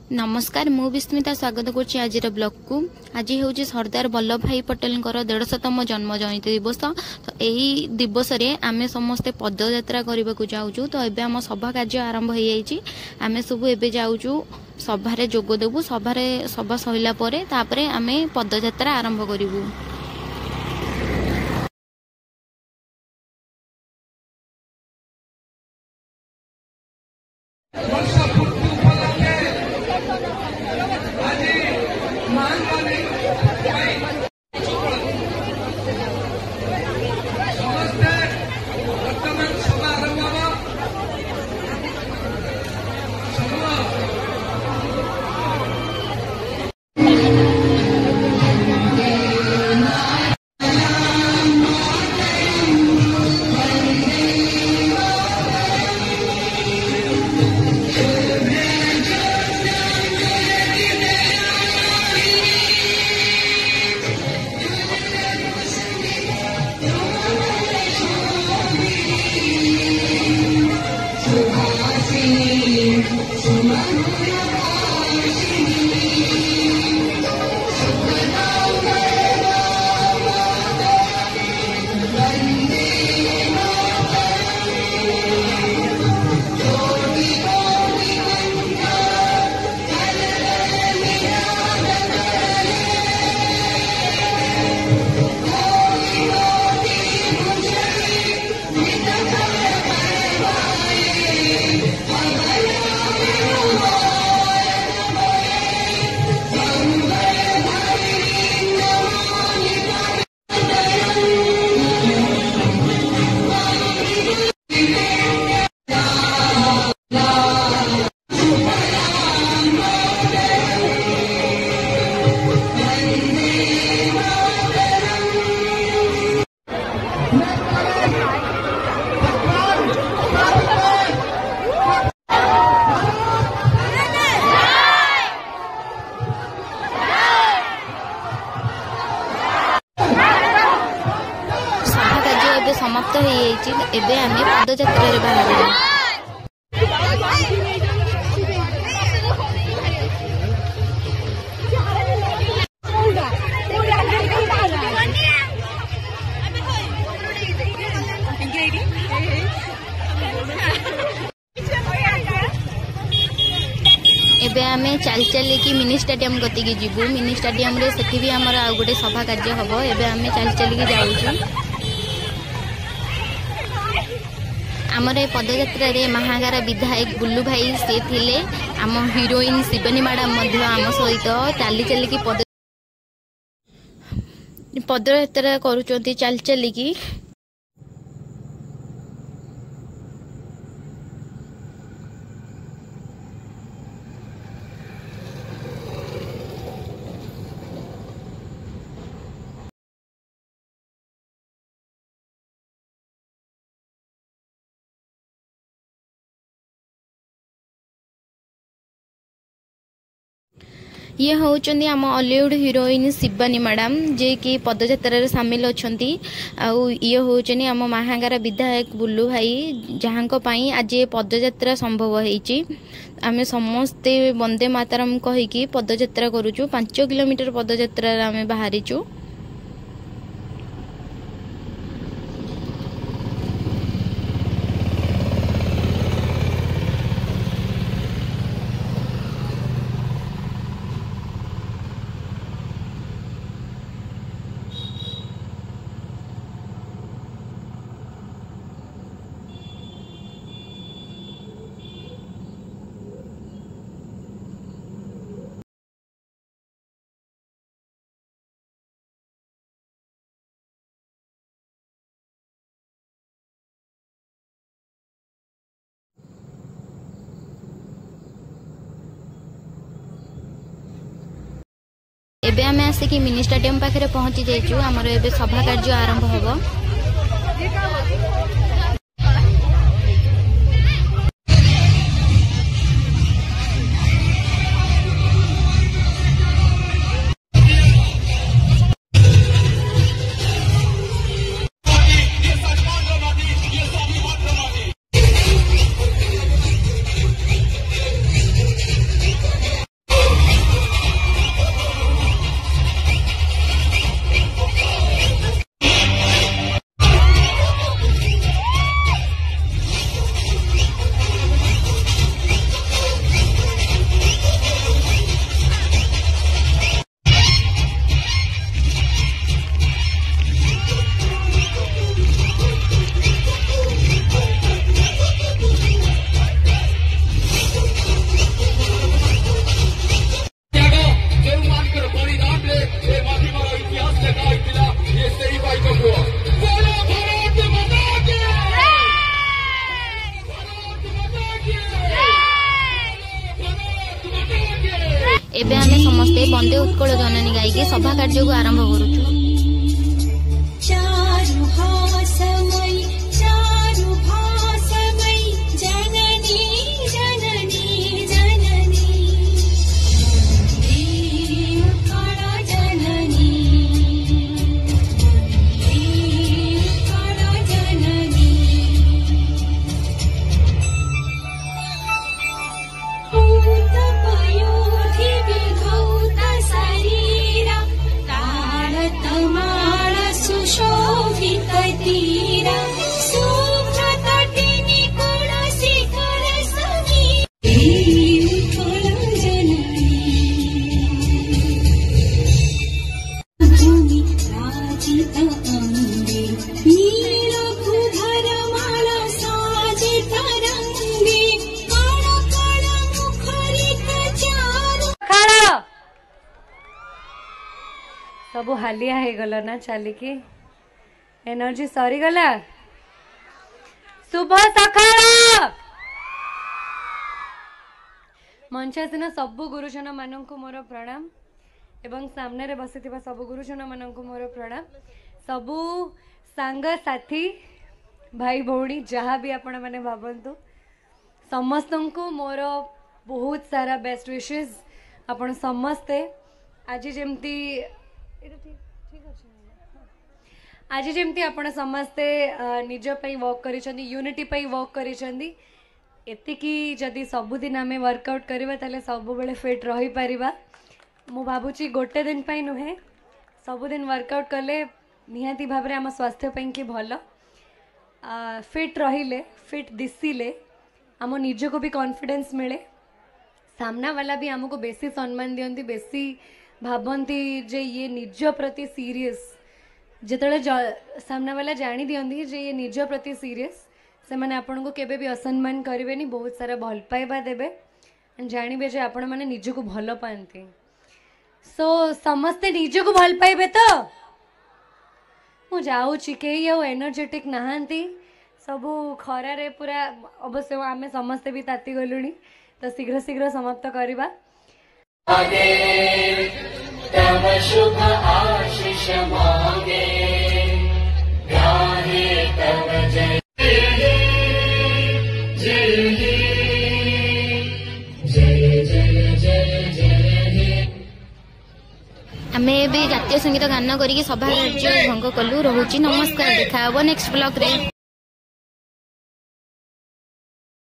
नमस्कार मु विस्मिता स्वागत करुच्ची आज ब्लॉग को। आज हूँ सरदार वल्लभ भाई पटेल 150तम जन्म जयंती दिवस। तो यही दिवस रे आमे समस्ते पदयात्रा करने को जाऊँ। तो एबे आम सभा कार्य आरंभ हो जाइए। आमे सब एबे जाऊँ सभारे जोग देबू। सभा सहिला परे तापरे आमे पदयात्रा आरंभ करिवु। समाप्त हो एबे आमे पदयात्रा रे बाहर एबे आमे चल की मिनी स्टेडियम गति की जीवु। मिनी स्टेडियम रे सेठी भी हमर आ गोटे सभा कार्य हबो। एबे आमे चल की जाउछु। आमर पदयात्रा रे महागारा विधायक बुल्लू भाई से थिले। आम हीरोइन शिवानी मैडम मध्य आम सहित चली की पदयात्रा करूचंती चली की। ये होचंदी आम हॉलीवुड हीरोइन शिवानी मैडम जे कि पदयात्रा रे शामिल अछंती। आउ ये होचनी आम महागारा विधायक बुल्लू भाई जहां पई आज पदयात्रा संभव होईची। आमे समस्ते वंदे मातरम कहि कि पदयात्रा करूचु। 5 किलोमीटर पदयात्रा रे आमे बाहरीचु। एबे आमे आसिकी मिनी स्टेडियम पाखरे पहुंची जाइछु। हमर एबे सभा कार्य आरंभ होबो। एबे आमे समस्ते वंदे उत्कल जननी गायिकी सभा कार्य को आरंभ करूछु। सब हालिया है गला ना चलिकी एनर्जी सरी गला। शुभ सकाळ मंचासीन सबु गुरुजन मानक मोर प्रणाम एवं सामने बसी सब गुरुजन मानक मोर प्रणाम। सबु सांग साथी भाई भौणी जहाँ भी आपण मैंने भावतु समस्त को मोर बहुत सारा बेस्ट विशेष। आपण समस्ते आज जमती आज जमती आपण समस्ते निज पई वर्क करिसेंती यूनिटी पई वर्क करिसेंती एतिकी जदि सबुदिन आमे वर्कआउट करबा ताले सब बेले फिट रही परिबा। मु भाबुची गोटे दिन पई नुहे सबुदिन वर्कआउट कले निहाती भाबरे आम स्वास्थ्य पई कि भलो फिट रहिले फिट दिसिले आम निज को भी कॉन्फिडेंस मिले। सामना वाला भी आमको बेसी सम्मान दियंती बेसी भाबंती जे ये निज प्रति सीरियस जिते सामना वाला जानी दियंती जे ये निज प्रति सीरियस से माने आपन को केबे भी असम्मान करेंगे बहुत सारा भल पाइबा देबे जानवे जे आपण माने निज को भल पाती। सो समस्ते निज को भल पाइबे तो मु जाऊँगी कई एनर्जेटिक नहांती सबू खरारे पूरा अवश्य आमे समस्ते भी ताती गलुणी तो शीघ्र शीघ्र समाप्त करवा। तव शुभ आशीष मांगे गाहे तव जय जय जय जय जय जय। आमे भी जातीय संगीत गान करिके सभा कार्य भंग कलु। रहुची नमस्कार। देखा नेक्स्ट ब्लॉग रे।